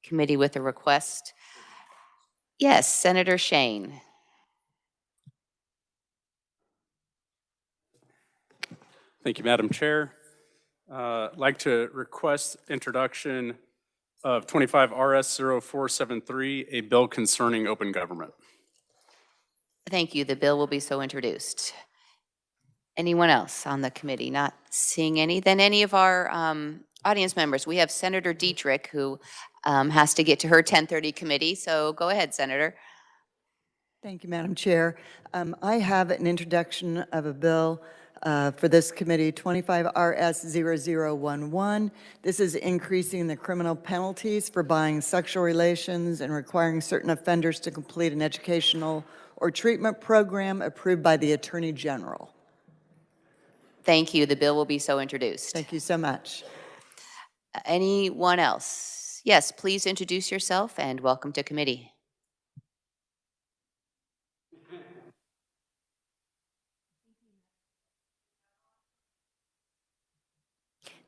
committee with a request. Yes, Senator Shane. Thank you, Madam Chair. I'd like to request introduction of 25 RS 0473, a bill concerning open government. Thank you. The bill will be so introduced. Anyone else on the committee? Not seeing any. Then any of our audience members. We have Senator Dietrich, who has to get to her 10:30 committee. So go ahead, Senator. Thank you, Madam Chair. I have an introduction of a bill for this committee, 25 RS 0011. This is increasing the criminal penalties for buying sexual relations and requiring certain offenders to complete an educational or treatment program approved by the Attorney General. Thank you. The bill will be so introduced. Thank you so much. Anyone else? Yes, please introduce yourself and welcome to committee.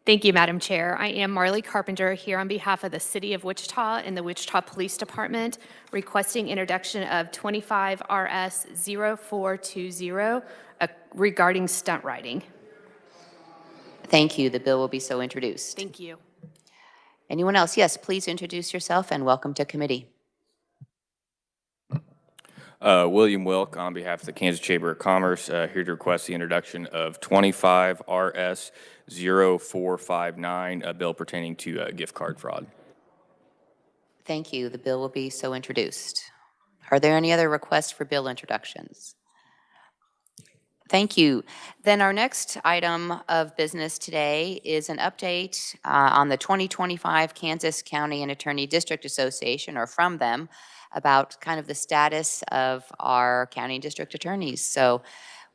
Thank you, Madam Chair. I am Marley Carpenter here on behalf of the City of Wichita and the Wichita Police Department, requesting introduction of 25 RS 0420 regarding stunt riding. Thank you. The bill will be so introduced. Thank you. Anyone else? Yes, please introduce yourself and welcome to committee. William Wilk on behalf of the Kansas Chamber of Commerce, here to request the introduction of 25 RS 0459, a bill pertaining to gift card fraud. Thank you. The bill will be so introduced. Are there any other requests for bill introductions? Thank you. Then our next item of business today is an update on the 2025 Kansas County and Attorney District Association, or from them, about kind of the status of our county and district attorneys. So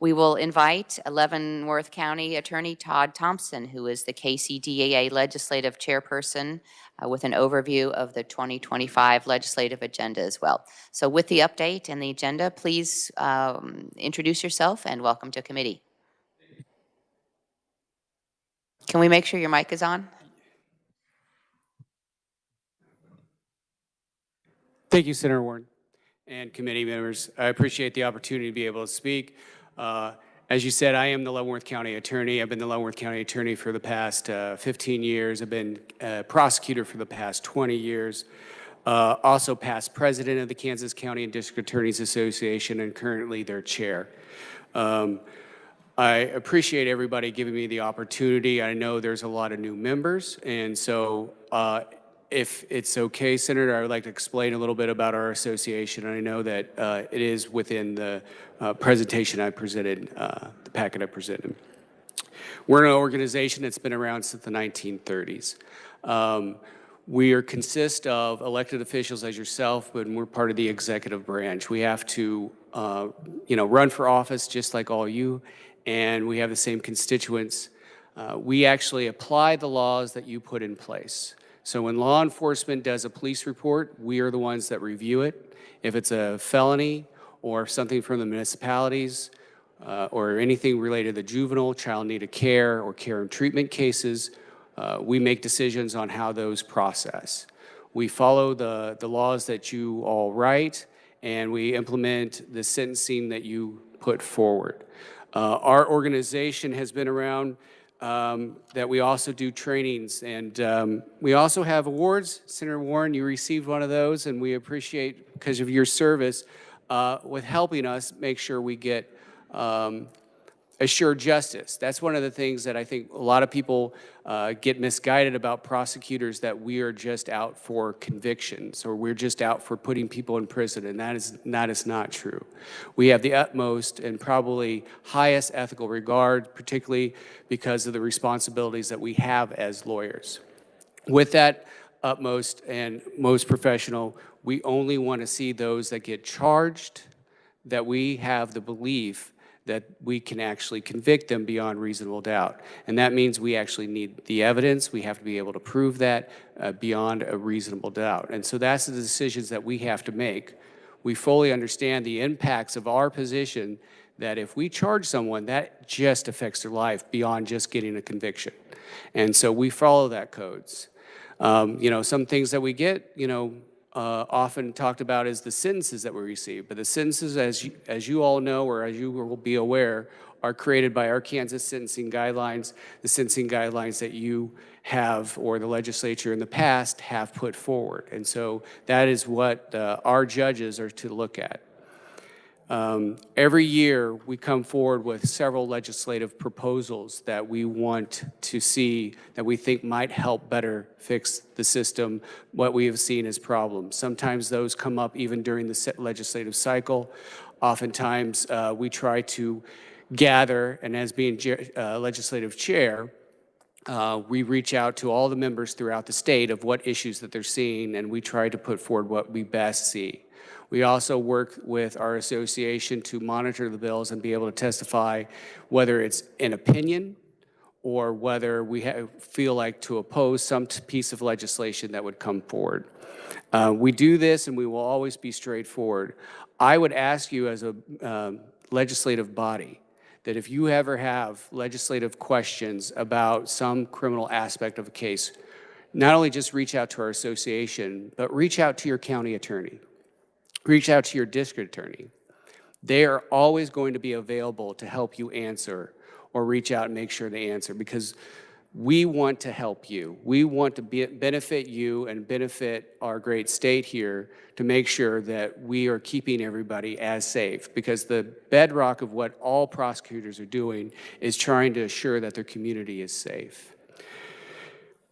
we will invite Leavenworth County Attorney Todd Thompson, who is the KCDAA Legislative Chairperson, with an overview of the 2025 legislative agenda as well. So with the update and the agenda, please introduce yourself and welcome to committee. Can we make sure your mic is on? Thank you, Senator Warren and committee members. I appreciate the opportunity to be able to speak. As you said, I am the Leavenworth County Attorney. I've been the Leavenworth County Attorney for the past 15 years. I've been a prosecutor for the past 20 years. Also past president of the Kansas County and District Attorneys Association and currently their chair. I appreciate everybody giving me the opportunity. I know there's a lot of new members, and so if it's okay, Senator, I would like to explain a little bit about our association. I know that it is within the presentation I presented, the packet I presented. We're an organization that's been around since the 1930s. We consist of elected officials as yourself, but we're part of the executive branch. We have to, run for office just like all you, and we have the same constituents. We actually apply the laws that you put in place. So when law enforcement does a police report, we are the ones that review it. If it's a felony or something from the municipalities or anything related to juvenile, child needed care, or care and treatment cases, we make decisions on how those process. We follow the laws that you all write, and we implement the sentencing that you put forward. Our organization has been around that we also do trainings, and we also have awards. Senator Warren, you received one of those, and we appreciate, because of your service, with helping us make sure we get assured justice. That's one of the things that I think a lot of people get misguided about prosecutors, that we are just out for convictions or we're just out for putting people in prison, and that is not true. We have the utmost and probably highest ethical regard, particularly because of the responsibilities that we have as lawyers. With that utmost and most professional, we only want to see those that get charged, that we have the belief that we can actually convict them beyond reasonable doubt. And that means we actually need the evidence. We have to be able to prove that beyond a reasonable doubt. And so that's the decisions that we have to make. We fully understand the impacts of our position, that if we charge someone, that just affects their life beyond just getting a conviction. And so we follow that codes. Some things that we get, often talked about is the sentences that we receive. But the sentences, as you all know, or as you will be aware, are created by our Kansas sentencing guidelines, the sentencing guidelines that you have, or the legislature in the past have put forward. And so that is what our judges are to look at. Every year, we come forward with several legislative proposals that we want to see that we think might help better fix the system, what we have seen as problems. Sometimes those come up even during the legislative cycle. Oftentimes, we try to gather, and as being legislative chair, we reach out to all the members throughout the state of what issues that they're seeing, and we try to put forward what we best see. We also work with our association to monitor the bills and be able to testify whether it's an opinion or whether we feel like to oppose some piece of legislation that would come forward. We do this and we will always be straightforward. I would ask you as a legislative body that if you ever have legislative questions about some criminal aspect of a case, not only just reach out to our association, but reach out to your county attorney. Reach out to your district attorney. They are always going to be available to help you answer, or reach out and make sure they answer, because we want to help you. We want to benefit you and benefit our great state here to make sure that we are keeping everybody as safe, because the bedrock of what all prosecutors are doing is trying to assure that their community is safe.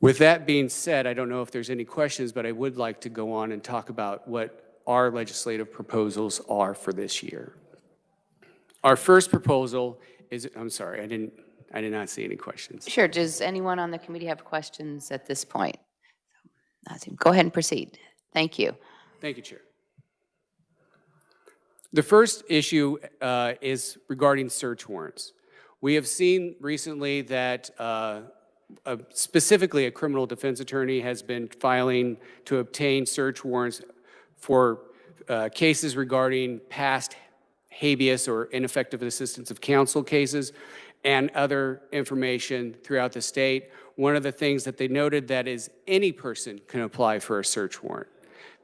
With that being said, I don't know if there's any questions, but I would like to go on and talk about what our legislative proposals are for this year. Our first proposal is, I'm sorry, I did not see any questions. Sure. Does anyone on the committee have questions at this point? Go ahead and proceed. Thank you. Thank you, Chair. The first issue is regarding search warrants. We have seen recently that specifically a criminal defense attorney has been filing to obtain search warrants for cases regarding past habeas or ineffective assistance of counsel cases and other information throughout the state. One of the things that they noted that is any person can apply for a search warrant.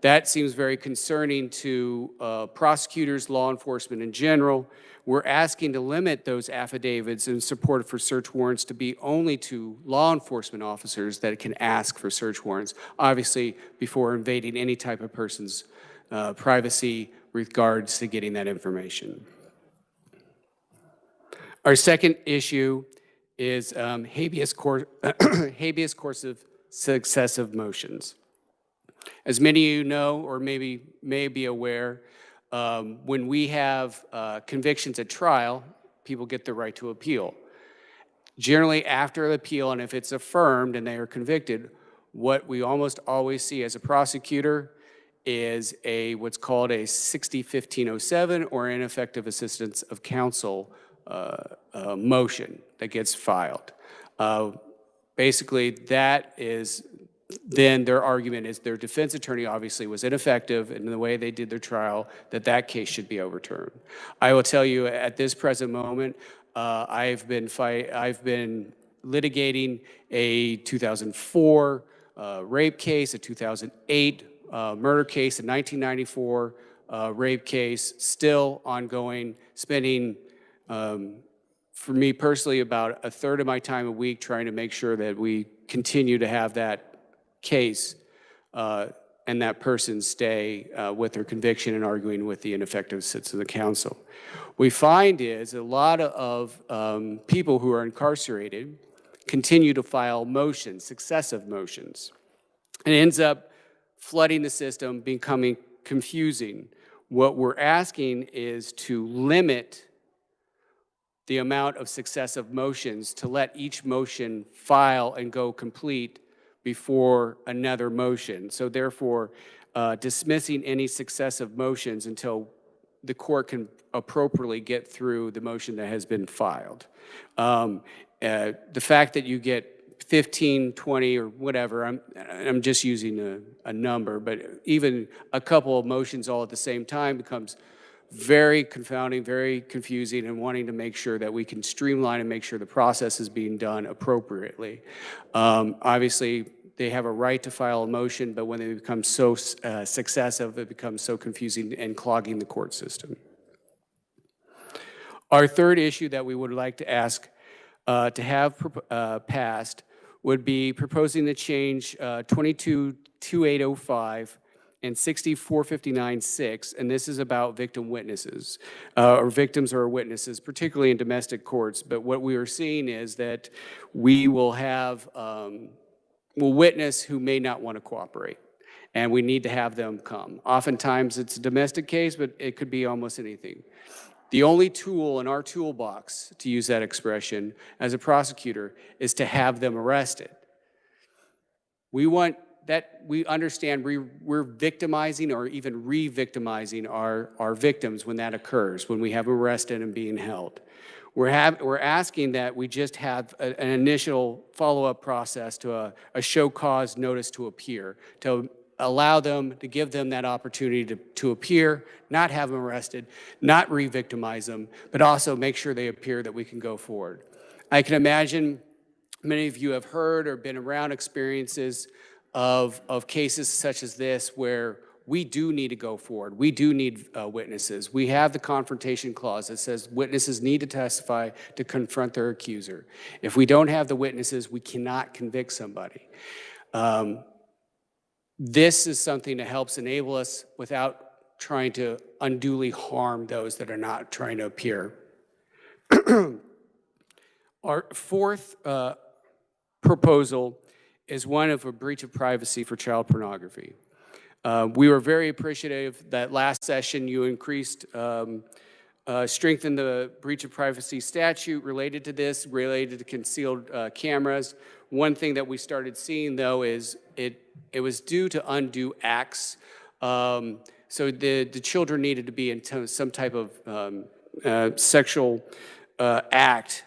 That seems very concerning to prosecutors, law enforcement in general. We're asking to limit those affidavits in support for search warrants to be only to law enforcement officers that can ask for search warrants, obviously before invading any type of person's privacy regards to getting that information. Our second issue is habeas corpus successive motions. As many of you know, or maybe may be aware, when we have convictions at trial, people get the right to appeal. Generally, after the appeal, and if it's affirmed and they are convicted, what we almost always see as a prosecutor is what's called a 60-1507 or ineffective assistance of counsel motion that gets filed. Basically, that is then their argument is their defense attorney obviously was ineffective in the way they did their trial, that case should be overturned. I will tell you at this present moment, I've been litigating a 2004 rape case, a 2008 murder case, a 1994 rape case, still ongoing, spending, for me personally, about a third of my time a week trying to make sure that we continue to have that case and that person stay with their conviction and arguing with the ineffective assistance of the counsel. We find is a lot of people who are incarcerated continue to file motions, successive motions. It ends up flooding the system, becoming confusing. What we're asking is to limit the amount of successive motions, to let each motion file and go complete before another motion. So therefore, dismissing any successive motions until the court can appropriately get through the motion that has been filed. The fact that you get 15, 20, or whatever, I'm just using a number, but even a couple of motions all at the same time becomes very confounding, very confusing, and wanting to make sure that we can streamline and make sure the process is being done appropriately. Obviously, they have a right to file a motion, but when they become so successive, it becomes so confusing and clogging the court system. Our third issue that we would like to ask to have passed would be proposing to change 222805 and 64596, and this is about victim witnesses, or victims or witnesses, particularly in domestic courts. But what we are seeing is that we will have will witness who may not want to cooperate, and we need to have them come. Oftentimes it's a domestic case, but it could be almost anything. The only tool in our toolbox, to use that expression, as a prosecutor, is to have them arrested. We want that, we understand we're victimizing or even re-victimizing our victims when that occurs, when we have them arrested and being held. We're asking that we just have an initial follow-up process to a show cause notice to appear, to allow them, to give them that opportunity to appear, not have them arrested, not re-victimize them, but also make sure they appear that we can go forward. I can imagine many of you have heard or been around experiences of cases such as this where we do need to go forward. We do need witnesses. We have the confrontation clause that says witnesses need to testify to confront their accuser. If we don't have the witnesses, we cannot convict somebody. This is something that helps enable us without trying to unduly harm those that are not trying to appear. Our fourth proposal is one of a breach of privacy for child pornography. We were very appreciative that last session you increased, strengthened the breach of privacy statute related to this, related to concealed cameras. One thing that we started seeing, though, is it was due to undue acts. So the children needed to be in some type of sexual act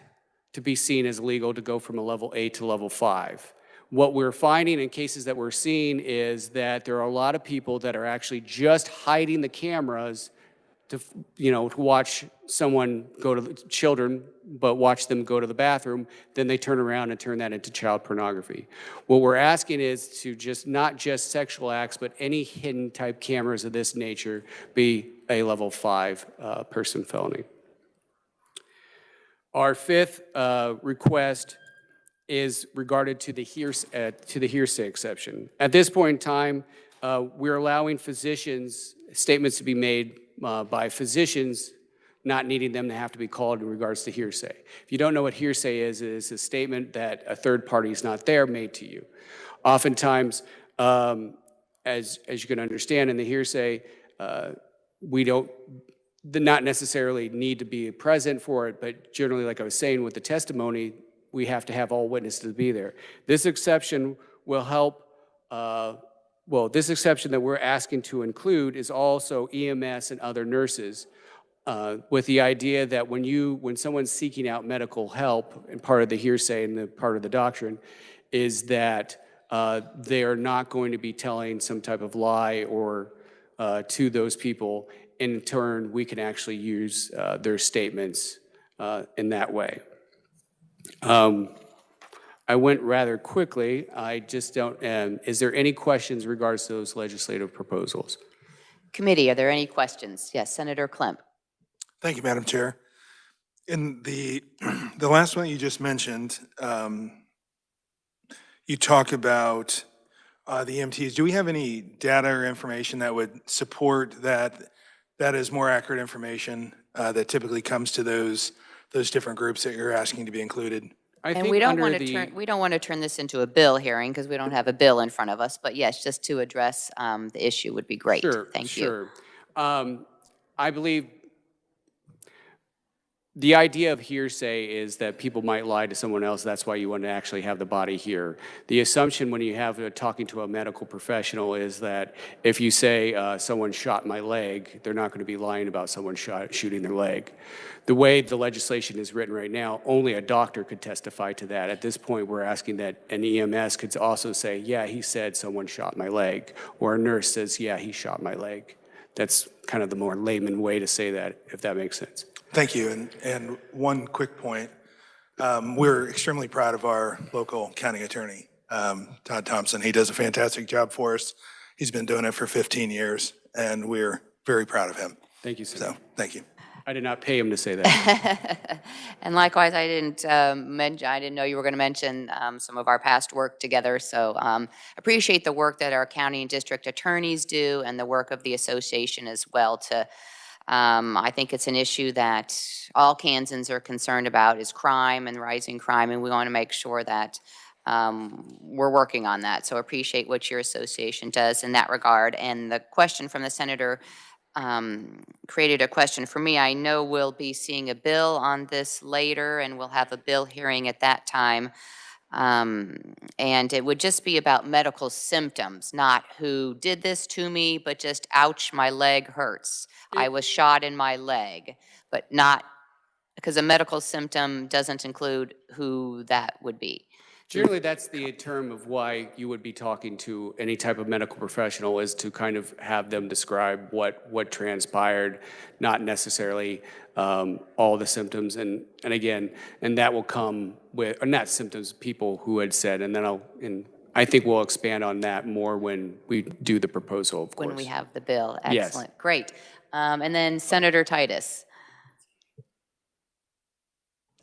to be seen as legal to go from a level 8 to level 5. What we're finding in cases that we're seeing is that there are a lot of people that are actually just hiding the cameras to watch someone go to the children, but watch them go to the bathroom, then they turn around and turn that into child pornography. What we're asking is to just, not just sexual acts, but any hidden type cameras of this nature be a level 5 person felony. Our fifth request is regarded to the hearsay exception. At this point in time, we're allowing physicians, statements to be made by physicians, not needing them to have to be called in regards to hearsay. If you don't know what hearsay is, it is a statement that a third party is not there made to you. Oftentimes, as you can understand in the hearsay, we don't not necessarily need to be present for it, but generally, like I was saying with the testimony, we have to have all witnesses be there. This exception will help, this exception that we're asking to include is also EMS and other nurses, with the idea that when someone's seeking out medical help, and part of the hearsay and the part of the doctrine is that they are not going to be telling some type of lie or to those people. In turn, we can actually use their statements in that way. I went rather quickly. I just don't, is there any questions in regards to those legislative proposals? Committee, are there any questions? Yes, Senator Klemp. Thank you, Madam Chair. In the last one you just mentioned, you talk about the EMTs. Do we have any data or information that would support that is more accurate information that typically comes to those different groups that you're asking to be included? And we don't want to turn this into a bill hearing because we don't have a bill in front of us. But yes, just to address the issue would be great. Sure, Thank you. Sure. I believe the idea of hearsay is that people might lie to someone else. That's why you want to actually have the body here. The assumption when you have talking to a medical professional is that if you say someone shot my leg, they're not going to be lying about someone shooting their leg. The way the legislation is written right now, only a doctor could testify to that. At this point, we're asking that an EMS could also say, yeah, he said someone shot my leg, or a nurse says, yeah, he shot my leg. That's kind of the more layman way to say that, if that makes sense. Thank you. And one quick point. We're extremely proud of our local county attorney. Todd Thompson. He does a fantastic job for us. He's been doing it for 15 years, and we're very proud of him. Thank you, Senator. So, thank you. I did not pay him to say that. And likewise, I didn't I didn't know you were going to mention some of our past work together. So appreciate the work that our county and district attorneys do and the work of the association as well. I think it's an issue that all Kansans are concerned about is crime and rising crime, and we want to make sure that we're working on that. So appreciate what your association does in that regard. And the question from the senator created a question for me. I know we'll be seeing a bill on this later, and we'll have a bill hearing at that time. And it would just be about medical symptoms, not who did this to me, but just, ouch, my leg hurts. I was shot in my leg, but not, because a medical symptom doesn't include who that would be. Generally, that's the term of why you would be talking to any type of medical professional, is to kind of have them describe what transpired, not necessarily all the symptoms. And again, and that will come with, or not symptoms, people who had said, and then I think we'll expand on that more when we do the proposal, of course. When we have the bill. Yes. Excellent. Great. And then Senator Titus.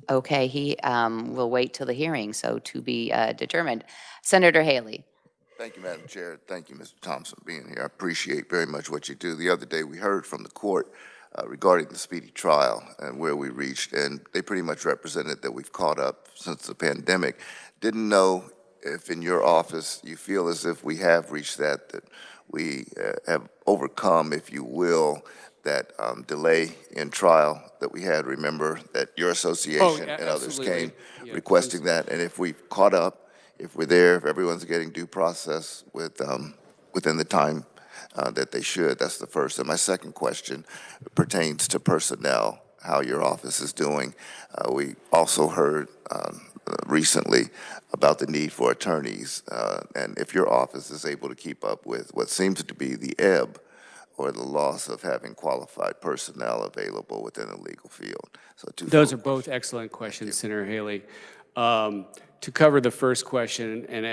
Okay, he will wait till the hearing, so to be determined. Senator Haley. Thank you, Madam Chair. Thank you, Mr. Thompson, for being here. I appreciate very much what you do. The other day, we heard from the court regarding the speedy trial and where we reached, and they pretty much represented that we've caught up since the pandemic. Didn't know if in your office you feel as if we have reached that we have overcome, if you will, that delay in trial that we had. Remember that your association and others came requesting that, and if we've caught up, if we're there, if everyone's getting due process within the time that they should. That's the first. And my second question pertains to personnel, how your office is doing. We also heard recently about the need for attorneys, and if your office is able to keep up with what seems to be the ebb or the loss of having qualified personnel available within the legal field. So those are both excellent questions, Senator Haley. To cover the first question, and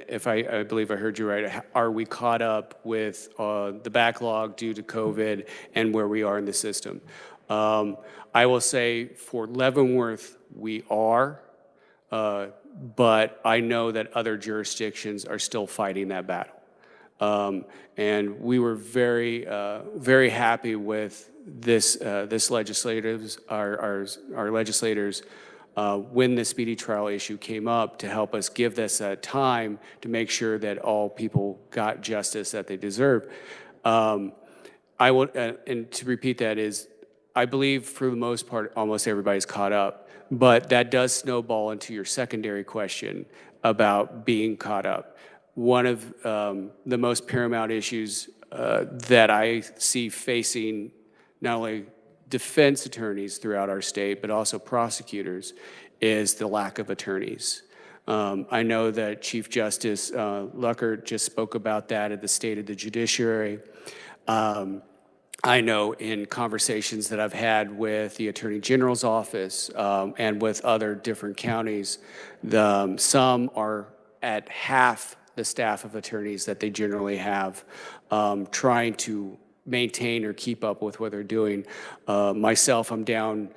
if I believe I heard you right, are we caught up with the backlog due to COVID and where we are in the system? I will say for Leavenworth, we are, but I know that other jurisdictions are still fighting that battle. And we were very, very happy with this legislators, our legislators, when the speedy trial issue came up, to help us give this time to make sure that all people got justice that they deserve. I will, and to repeat that is, I believe for the most part, almost everybody's caught up, but that does snowball into your secondary question about being caught up. One of the most paramount issues that I see facing not only defense attorneys throughout our state, but also prosecutors, is the lack of attorneys. I know that Chief Justice Luckert just spoke about that at the State of the Judiciary. I know in conversations that I've had with the Attorney General's office and with other different counties, some are at half the staff of attorneys that they generally have, trying to maintain or keep up with what they're doing. Myself, I'm down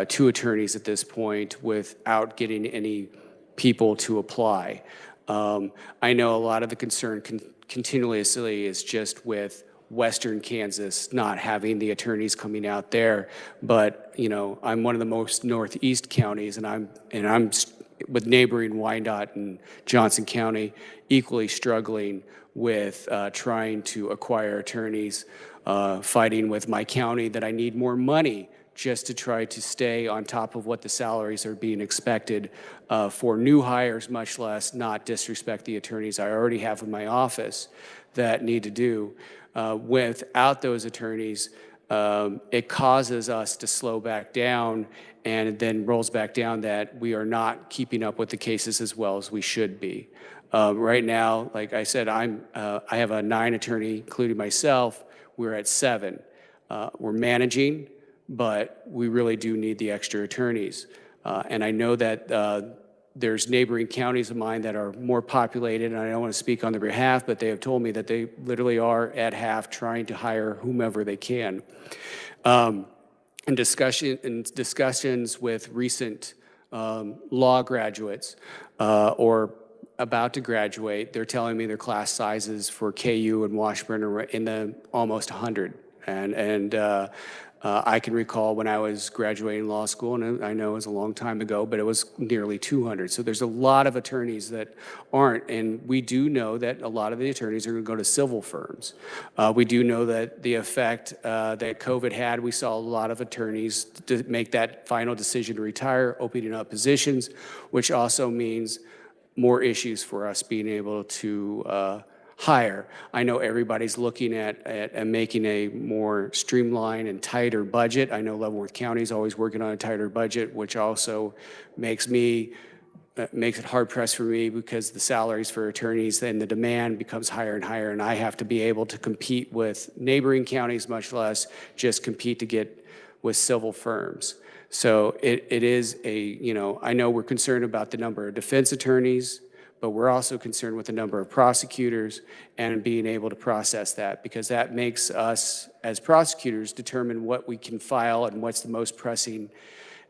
2 attorneys at this point without getting any people to apply. I know a lot of the concern continuously is just with Western Kansas not having the attorneys coming out there, but you know, I'm one of the most northeast counties, and I'm with neighboring Wyandotte and Johnson County equally struggling with trying to acquire attorneys, fighting with my county that I need more money just to try to stay on top of what the salaries are being expected for new hires, much less not disrespect the attorneys I already have in my office that need to do. Without those attorneys, it causes us to slow back down, and it then rolls back down that we are not keeping up with the cases as well as we should be. Right now, like I said, I have a 9 attorney, including myself. We're at 7. We're managing, but we really do need the extra attorneys. And I know that There's neighboring counties of mine that are more populated, and I don't want to speak on their behalf, but they have told me that they literally are at half trying to hire whomever they can. In discussions with recent law graduates or about to graduate, they're telling me their class sizes for KU and Washburn are in the almost 100. And I can recall when I was graduating law school, and I know it was a long time ago, but it was nearly 200. So there's a lot of attorneys that aren't, and we do know that a lot of the attorneys are going to go to civil firms. We do know that the effect that COVID had, we saw a lot of attorneys to make that final decision to retire, opening up positions, which also means more issues for us being able to higher. I know everybody's looking at making a more streamlined and tighter budget. I know Leavenworth County is always working on a tighter budget, which also makes it hard pressed for me because the salaries for attorneys and the demand becomes higher and higher, and I have to be able to compete with neighboring counties, much less just compete to get with civil firms. So it is I know we're concerned about the number of defense attorneys, but we're also concerned with the number of prosecutors and being able to process that, because that makes us as prosecutors determine what we can file and what's the most pressing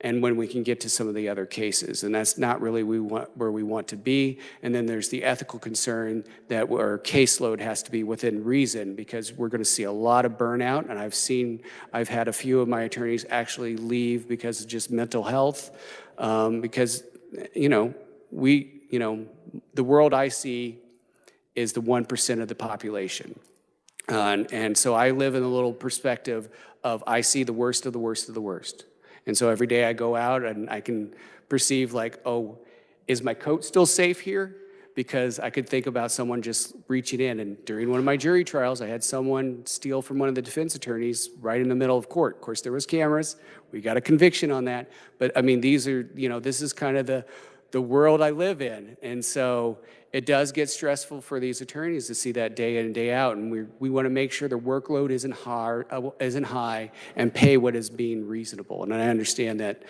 and when we can get to some of the other cases. And that's not really where we want to be. And then there's the ethical concern that our caseload has to be within reason, because we're going to see a lot of burnout. And I've had a few of my attorneys actually leave because of just mental health, because, the world I see is the 1% of the population. And so I live in a little perspective of I see the worst of the worst of the worst. And so every day I go out and I can perceive like, oh, is my coat still safe here? Because I could think about someone just reaching in. And during one of my jury trials, I had someone steal from one of the defense attorneys right in the middle of court. Of course, there was cameras. We got a conviction on that. But I mean, these are, this is kind of the world I live in. And so it does get stressful for these attorneys to see that day in and day out. And we want to make sure the workload isn't high and pay what is being reasonable. And I understand that,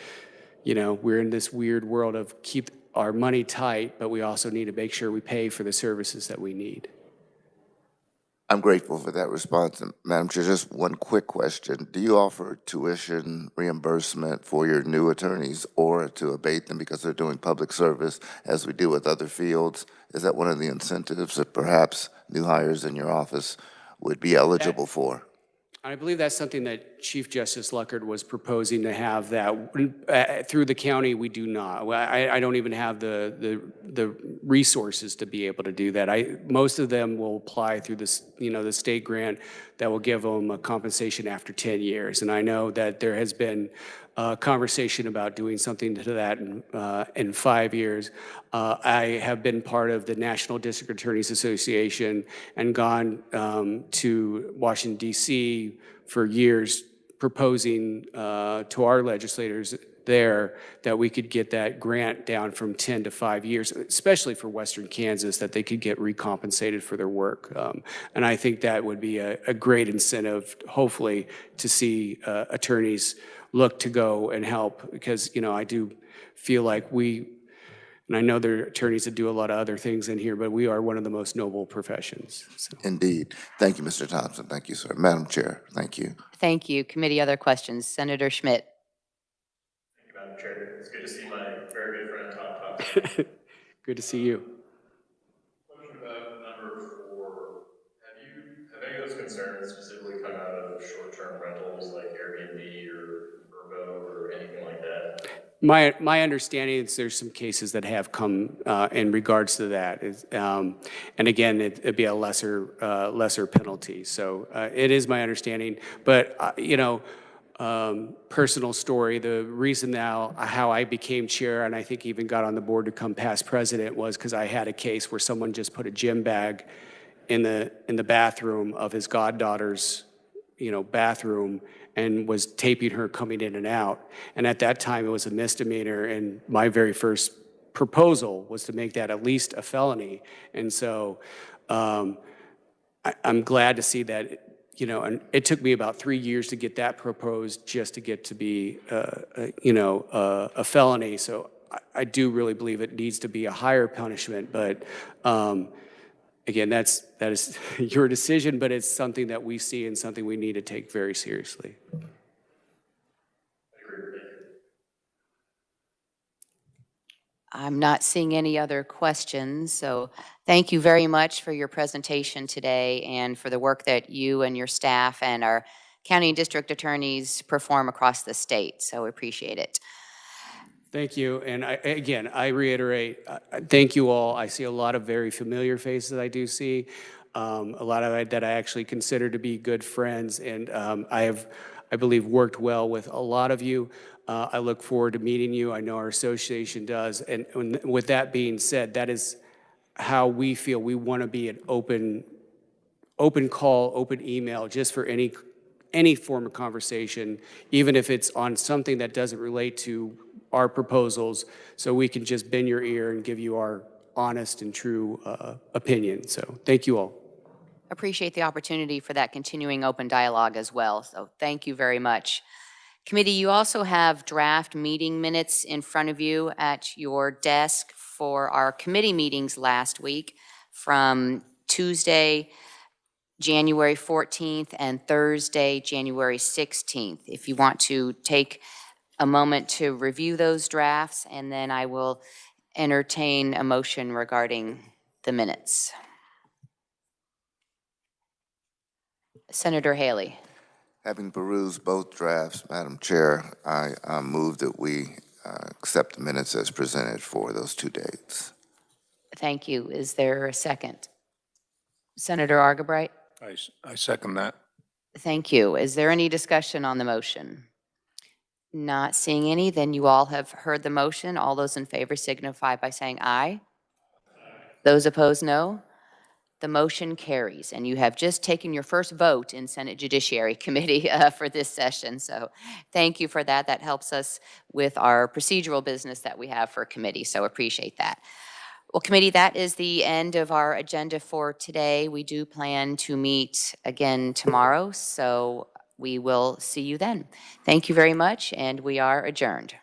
we're in this weird world of keep our money tight, but we also need to make sure we pay for the services that we need. I'm grateful for that response. And Madam Chair, just one quick question. Do you offer tuition reimbursement for your new attorneys or to abate them because they're doing public service as we do with other fields? Is that one of the incentives that perhaps new hires in your office would be eligible for? I believe that's something that Chief Justice Luckard was proposing to have that through the county. We do not. I don't even have the resources to be able to do that. Most of them will apply through this, the state grant that will give them a compensation after 10 years. And I know that there has been conversation about doing something to that in 5 years. I have been part of the National District Attorneys Association and gone to Washington, D.C. for years proposing to our legislators there that we could get that grant down from 10 to 5 years, especially for Western Kansas, that they could get recompensated for their work. And I think that would be a great incentive, hopefully, to see attorneys look to go and help, because, I do feel like and I know there are attorneys that do a lot of other things in here, but we are one of the most noble professions. So. Indeed. Thank you, Mr. Thompson. Thank you, sir. Madam Chair, thank you. Thank you. Committee, other questions? Senator Schmidt. Thank you, Madam Chair. It's good to see my very good friend, Tom Thompson. Good to see you. Question about number 4. Have any of those concerns specifically come out of short-term rentals like Airbnb or Vrbo or anything like that? My understanding is there's some cases that have come in regards to that, and again, it'd be a lesser penalty. So it is my understanding, but personal story. The reason now how I became chair, and I think even got on the board to come past president, was because I had a case where someone just put a gym bag in the bathroom of his goddaughter's bathroom and was taping her coming in and out. And at that time, it was a misdemeanor, and my very first proposal was to make that at least a felony. And so I'm glad to see that, and it took me about 3 years to get that proposed just to get to be, a felony. So I do really believe it needs to be a higher punishment, but again, that is your decision, but it's something that we see and something we need to take very seriously. I'm not seeing any other questions, so thank you very much for your presentation today and for the work that you and your staff and our county and district attorneys perform across the state, so we appreciate it. Thank you, and again, I reiterate, thank you all. I see a lot of very familiar faces I do see, a lot of it that I actually consider to be good friends, and I have, I believe, worked well with a lot of you. I look forward to meeting you. I know our association does. And with that being said, that is how we feel. We want to be an open call, open email, just for any form of conversation, even if it's on something that doesn't relate to our proposals, so we can just bend your ear and give you our honest and true opinion. So thank you all. Appreciate the opportunity for that continuing open dialogue as well, so thank you very much. Committee, you also have draft meeting minutes in front of you at your desk for our committee meetings last week from Tuesday, January 14th and Thursday, January 16th. If you want to take a moment to review those drafts, and then I will entertain a motion regarding the minutes. Senator Haley. Having perused both drafts, Madam Chair, I move that we accept the minutes as presented for those 2 dates. Thank you. Is there a second? Senator Argabright? I second that. Thank you. Is there any discussion on the motion? Not seeing any, then you all have heard the motion. All those in favor signify by saying aye. Those opposed, no. The motion carries, and you have just taken your first vote in Senate Judiciary Committee for this session. So thank you for that. That helps us with our procedural business that we have for committee, so appreciate that. Well, committee, that is the end of our agenda for today. We do plan to meet again tomorrow, so we will see you then. Thank you very much, and we are adjourned.